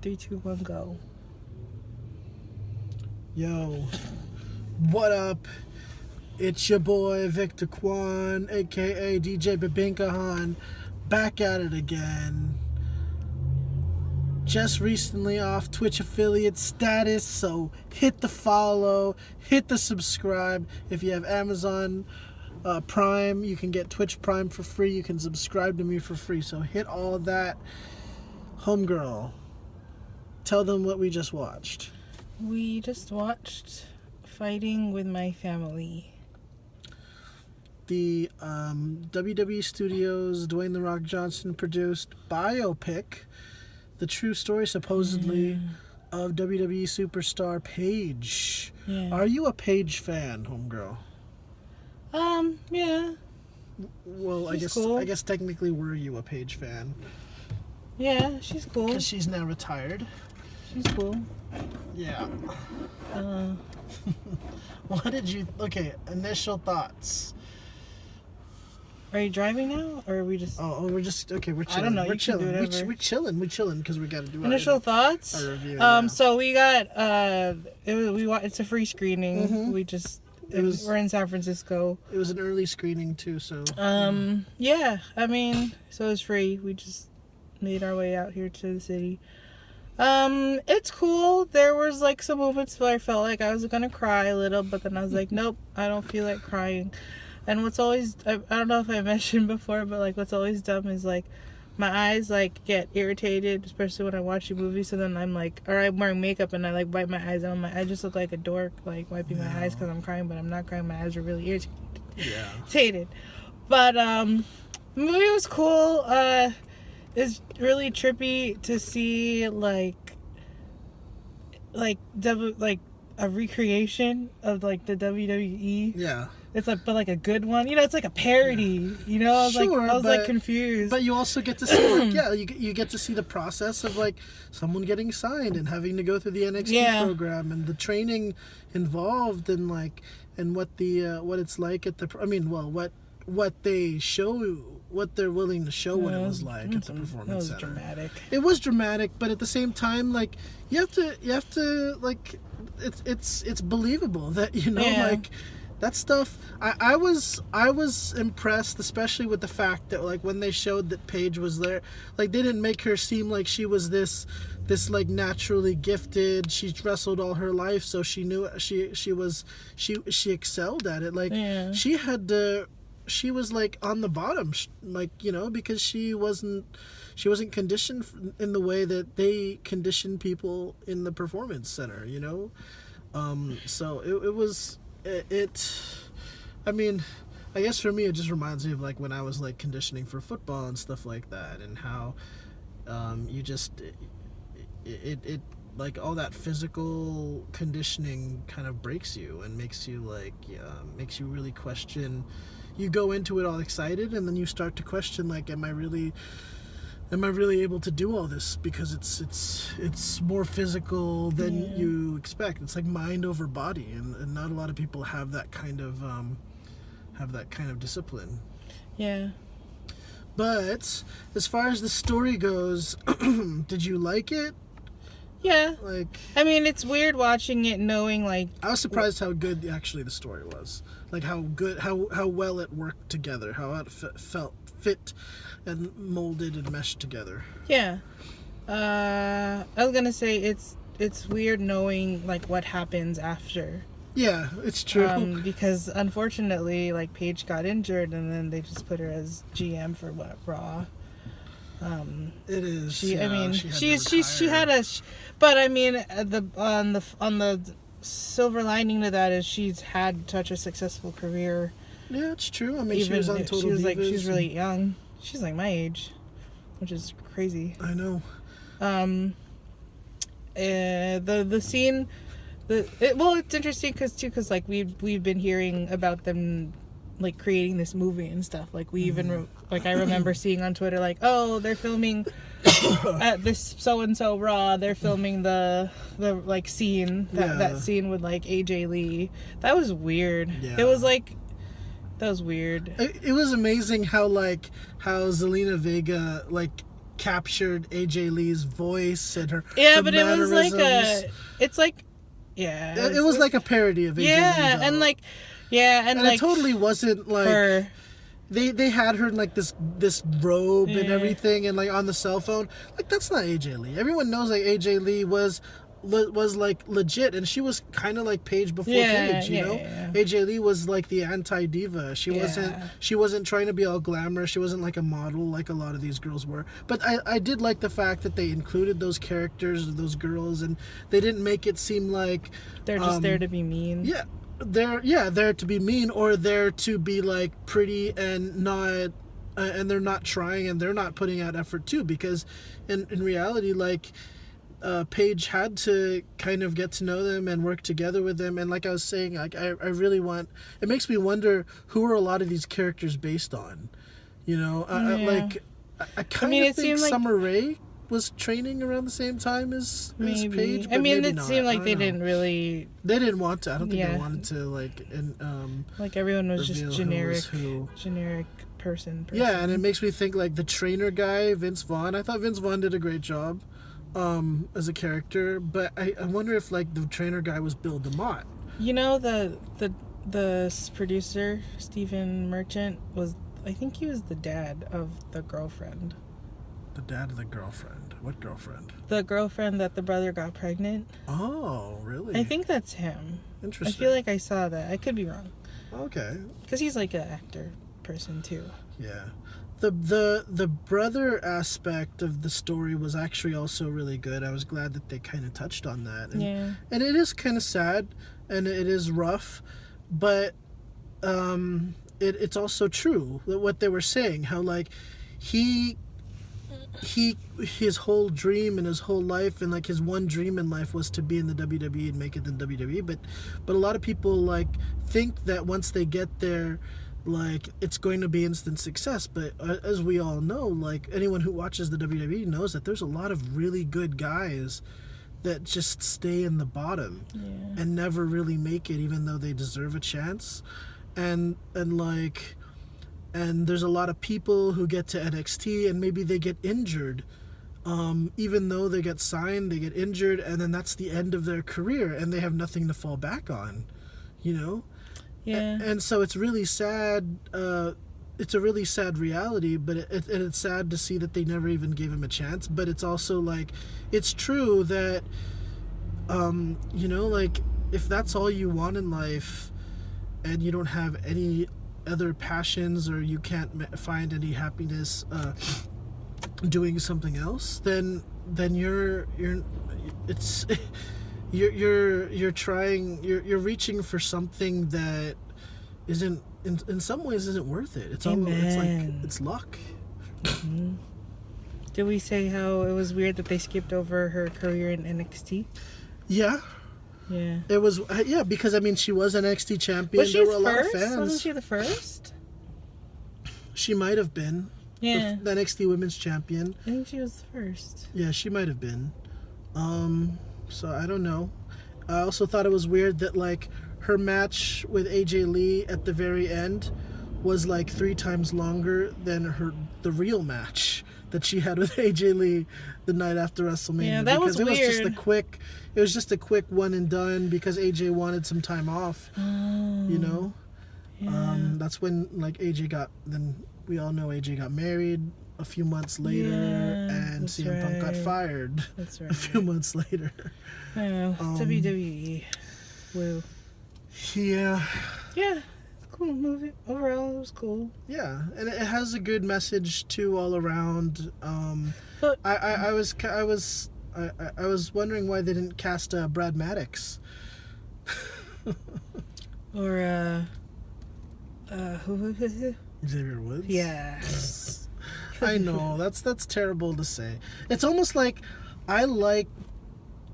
3, 2, 1, go. Yo, what up? It's your boy Victor Kwan, aka DJ Babinka Han, back at it again. Just recently off Twitch affiliate status, so hit the follow, hit the subscribe. If you have Amazon Prime, you can get Twitch Prime for free. You can subscribe to me for free, so hit all that. Homegirl, tell them what we just watched. We just watched Fighting with My Family. The WWE Studios, Dwayne "The Rock" Johnson produced biopic, the true story supposedly of WWE superstar Paige. Yeah. Are you a Paige fan, homegirl? Yeah. Well, She's cool. I guess technically were you a Paige fan? Yeah, she's cool. Because she's now retired. She's cool. Yeah. What did you... Okay, initial thoughts. Are you driving now, or are we just... Oh, we're just... Okay, we're chilling. I don't know, We're you can do chilling. whatever. We're chilling because we got to do Initial thoughts? our review, yeah. So we got... It's a free screening. Mhm. We just... It was- We're in San Francisco. It was an early screening, too, so... Yeah, I mean, so it's free. We just made our way out here to the city. It's cool. There was like some moments where I felt like I was gonna cry a little, but then I was like, nope, I don't feel like crying. And what's always, I don't know if I mentioned before, but like what's always dumb is like my eyes like get irritated, especially when I watch a movie. So then I'm like, or I'm wearing makeup and I like wipe my eyes out. I just look like a dork, like wiping my eyes because I'm crying, but I'm not crying. My eyes are really irritated. But the movie was cool. It's really trippy to see like a recreation of like the WWE. Yeah. It's like, but like a good one. You know, it's like a parody. You know, I was like confused. But you also get to see, like, you get to see the process of like someone getting signed and having to go through the NXT program and the training involved and like and what the what it's like at the. I mean, well, what they show. What they're willing to show what it was like at the Performance Center. Dramatic. It was dramatic, but at the same time, like you have to like it's believable that like that stuff. I was impressed, especially with the fact that like when they showed that Paige was there, like they didn't make her seem like she was this like naturally gifted. She's wrestled all her life, so she knew she excelled at it. Like she had to. She was like on the bottom, like because she wasn't conditioned in the way that they condition people in the Performance Center, so it was. I mean, I guess for me it just reminds me of like when I was like conditioning for football and stuff like that, and how you just it like all that physical conditioning kind of breaks you and makes you like makes you really question. You go into it all excited, and then you start to question, like, am I really able to do all this? Because it's more physical than you expect. It's like mind over body, and not a lot of people have that kind of discipline. Yeah. But as far as the story goes, did you like it? Yeah. Like, I mean, it's weird watching it, knowing like I was surprised how good actually the story was. Like how well it worked together, how it felt fit and molded and meshed together. Yeah. I was gonna say it's weird knowing like what happens after. Yeah, it's true. Because unfortunately, like Paige got injured, and then they just put her as GM for Raw. It is. She had a, but I mean on the silver lining to that is she's had such a successful career. Yeah, it's true. I mean, she was on Total Divas. She was like she's really young. She's like my age, which is crazy. I know. The scene, it's interesting because like we've been hearing about them like creating this movie and stuff. Like we even like I remember seeing on Twitter like, oh, they're filming at this so and so Raw. They're filming the like scene that scene with like AJ Lee. That was weird. Yeah. It was like that was weird. It was amazing how Zelina Vega like captured AJ Lee's voice and her but it was like it was like a parody of AJ Lee. And like it totally wasn't like they had her in like this robe and everything, and like on the cell phone. Like, that's not AJ Lee. Everyone knows like AJ Lee was like legit, and she was kind of like Paige before Paige, you know. AJ Lee was like the anti-diva. She wasn't trying to be all glamorous. She wasn't like a model like a lot of these girls were. But I did like the fact that they included those characters, those girls, and they didn't make it seem like they're just there to be mean. They're there to be mean, or there to be like pretty and not and they're not trying, and they're not putting out effort too, because in reality, like, Paige had to kind of get to know them and work together with them. And like I was saying, like, I really want, it makes me wonder, who are a lot of these characters based on, you know? I kind of think Summer Rae was training around the same time as Paige. But it seemed like they didn't really. They didn't want to. I don't think they wanted to, like, like everyone was just generic person. Yeah, and it makes me think like the trainer guy, Vince Vaughn. I thought Vince Vaughn did a great job as a character, but I wonder if like the trainer guy was Bill DeMott. You know, the producer Stephen Merchant I think he was the dad of the girlfriend. The dad of the girlfriend? What girlfriend? The girlfriend that the brother got pregnant. Oh, really? I think that's him. Interesting. I feel like I saw that. I could be wrong. Okay. Because he's like an actor person too. Yeah. The brother aspect of the story was actually also really good. I was glad that they kind of touched on that. And it is kind of sad, and it is rough, but it's also true what they were saying, how like his whole dream and his whole life, and like his one dream in life was to be in the WWE and make it in WWE, but a lot of people like think that once they get there, like, it's going to be instant success. But as we all know, like, anyone who watches the WWE knows that there's a lot of really good guys that just stay in the bottom and never really make it, even though they deserve a chance. And there's a lot of people who get to NXT and maybe they get injured. Even though they get signed, they get injured, and then that's the end of their career, and they have nothing to fall back on, you know? Yeah. And so it's really sad. It's a really sad reality, but it's sad to see that they never even gave him a chance. But it's also like, it's true that, you know, like, if that's all you want in life and you don't have any other passions, or you can't find any happiness doing something else, then you're reaching for something that isn't in some ways isn't worth it. It's almost, it's like, it's luck. Mm-hmm. Did we say how it was weird that they skipped over her career in NXT? Yeah. It was because I mean, she was an NXT champion. Was she there were the a first? lot of fans. Wasn't she the first? She might have been. Yeah. The NXT Women's Champion. I think she was the first. Yeah, she might have been. So I don't know. I also thought it was weird that like her match with AJ Lee at the very end was like 3 times longer than the real match that she had with AJ Lee the night after WrestleMania. Yeah, that was weird. It was just a quick one and done because AJ wanted some time off. You know? Yeah. That's when like then we all know AJ got married a few months later, and CM Punk got fired a few months later. I know. WWE. Woo. Yeah. Yeah. Cool movie. Overall, it was cool. Yeah, and it has a good message too all around. But I was wondering why they didn't cast Brad Maddox. Or who? Xavier Woods. Yeah. I know that's terrible to say. It's almost like I like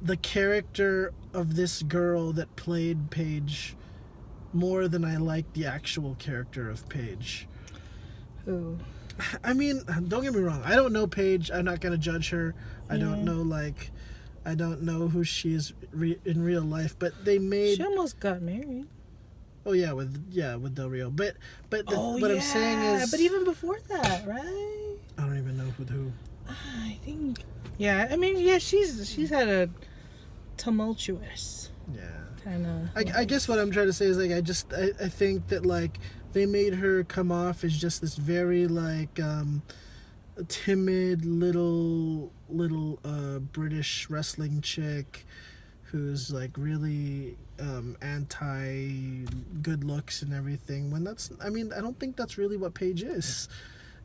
the character of this girl that played Paige more than I like the actual character of Paige. Who? I mean, don't get me wrong. I don't know Paige. I'm not gonna judge her. I don't know who she is in real life. But they made. She almost got married. Oh yeah, with Del Rio. But what I'm saying is. But even before that, right? I don't even know with who. I think. Yeah, I mean, yeah, she's had a tumultuous Yeah. kind of. I guess what I'm trying to say is like I think that like they made her come off as just this very like timid little British wrestling chick who's like really anti good looks and everything, when that's, I mean, I don't think that's really what Paige is.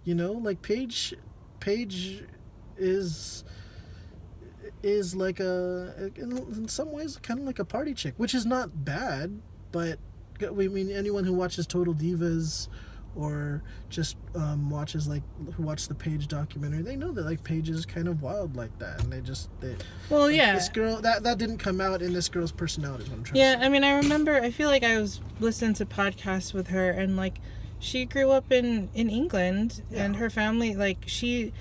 You know, like Paige is like in some ways kind of like a party chick, which is not bad, but we mean anyone who watches Total Divas or just watches like who watched the Paige documentary, they know that like Paige is kind of wild like that, and they well, like, yeah, this girl that didn't come out in this girl's personality is what I'm trying yeah. to say. I mean, I remember. I feel like I was listening to podcasts with her, and like she grew up in England, and her family, like she,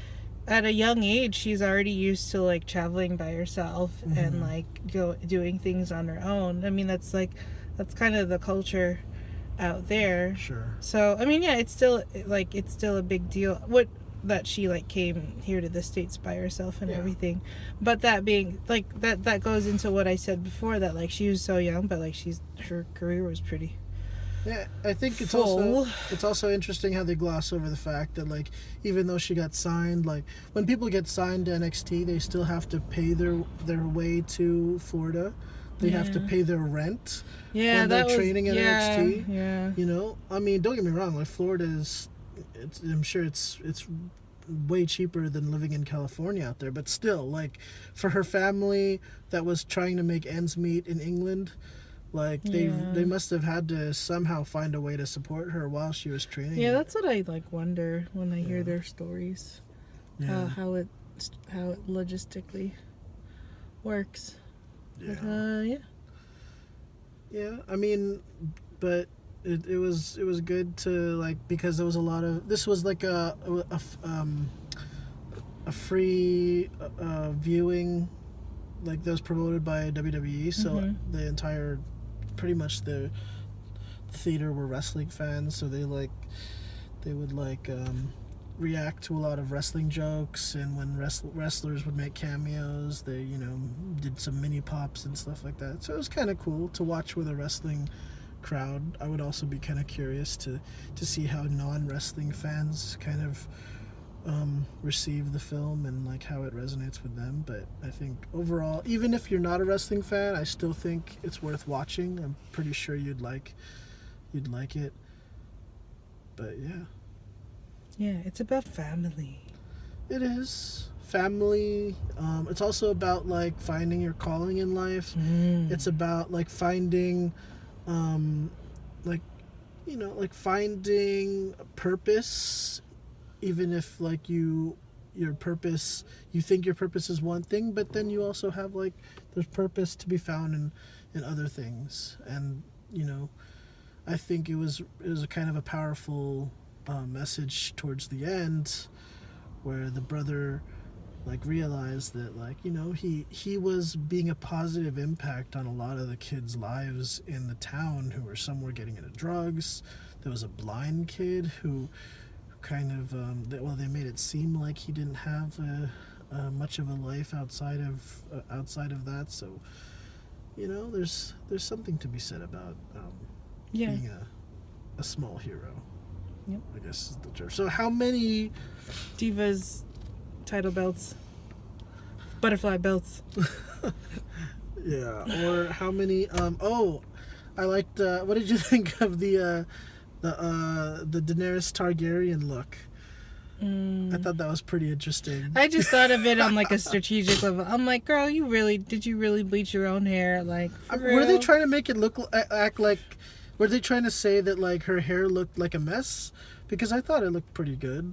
at a young age, she's already used to like traveling by herself and like doing things on her own. I mean, that's kind of the culture out there. Sure. So I mean, yeah, it's still a big deal. What that she like came here to the States by herself and everything. But that being like that goes into what I said before, that like she was so young, but like her career was pretty. Yeah, I think it's full. also interesting how they gloss over the fact that like even though she got signed, like when people get signed to NXT, they still have to pay their way to Florida. They have to pay their rent when they're training at NXT. Yeah. You know, I mean, don't get me wrong. Like Florida I'm sure it's way cheaper than living in California out there. But still, like for her family that was trying to make ends meet in England, like they must have had to somehow find a way to support her while she was training. Yeah, that's what I like wonder when I hear their stories. Yeah. How it logistically works. Yeah. But, Yeah, I mean, but it was good to like, because there was a lot of, this was like a free viewing, like that was promoted by WWE, so the entire, pretty much the theater were wrestling fans, so they would react to a lot of wrestling jokes, and when wrestlers would make cameos, they did some mini pops and stuff like that. So it was kind of cool to watch with a wrestling crowd. I would also be kind of curious to see how non-wrestling fans kind of receive the film and like how it resonates with them. But I think overall, even if you're not a wrestling fan, I still think it's worth watching. I'm pretty sure you'd like it. But yeah, it's about family. It is family. It's also about like finding your calling in life. It's about like finding finding purpose, even if like your purpose, you think your purpose is one thing, but then you also have like there's purpose to be found in other things. And I think it was a kind of a powerful message towards the end, where the brother like realized that like he was being a positive impact on a lot of the kids' lives in the town who were somewhere getting into drugs. There was a blind kid who kind of they made it seem like he didn't have much of a life outside of that. So there's something to be said about being a small hero. Yep. I guess is the term. So how many Divas title belts, butterfly belts? Yeah, or how many I liked what did you think of the Daenerys Targaryen look? I thought that was pretty interesting. I just thought of it on like a strategic level. I'm like, girl, did you really bleach your own hair? Like, for real? Were they trying to make it act like? Were they trying to say that like her hair looked like a mess? Because I thought it looked pretty good.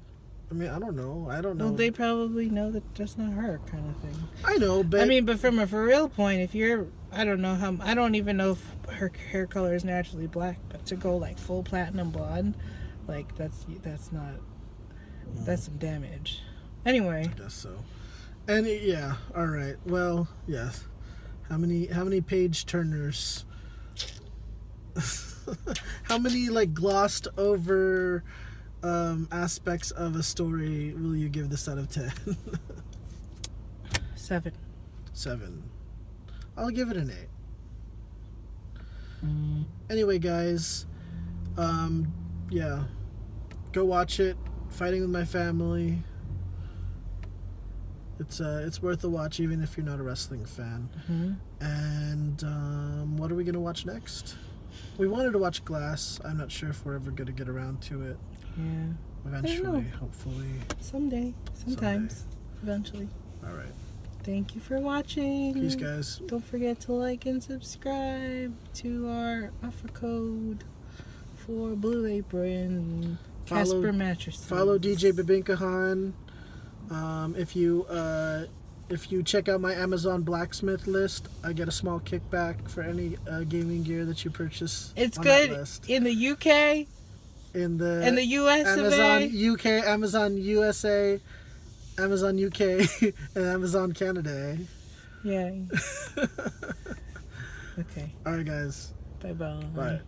I mean, I don't know. Well, they probably know that that's not her kind of thing. I know, but I mean, but from a for real point, if you're, I don't even know if her hair color is naturally black, but to go like full platinum blonde, like that's some damage. Anyway. I guess so. And yeah, all right. Well, yes. How many page turners? How many like glossed over aspects of a story will you give this out of 10? 7. 7. I'll give it an 8. Anyway, guys, yeah, go watch it. Fighting with My Family. It's worth a watch even if you're not a wrestling fan. And what are we gonna watch next? We wanted to watch Glass. I'm not sure if we're ever gonna get around to it. Yeah. Eventually, hopefully. Someday. Sometimes. Eventually. All right. Thank you for watching. Peace, guys. Don't forget to like and subscribe to our offer code for Blue Apron, Casper mattresses. Follow DJ Babinka Han. If you check out my Amazon blacksmith list, I get a small kickback for any gaming gear that you purchase. It's on good that list. in the UK, in the US, Amazon UK, Amazon USA, Amazon UK, and Amazon Canada. Yeah. Okay. All right, guys. Bye-bye. Bye.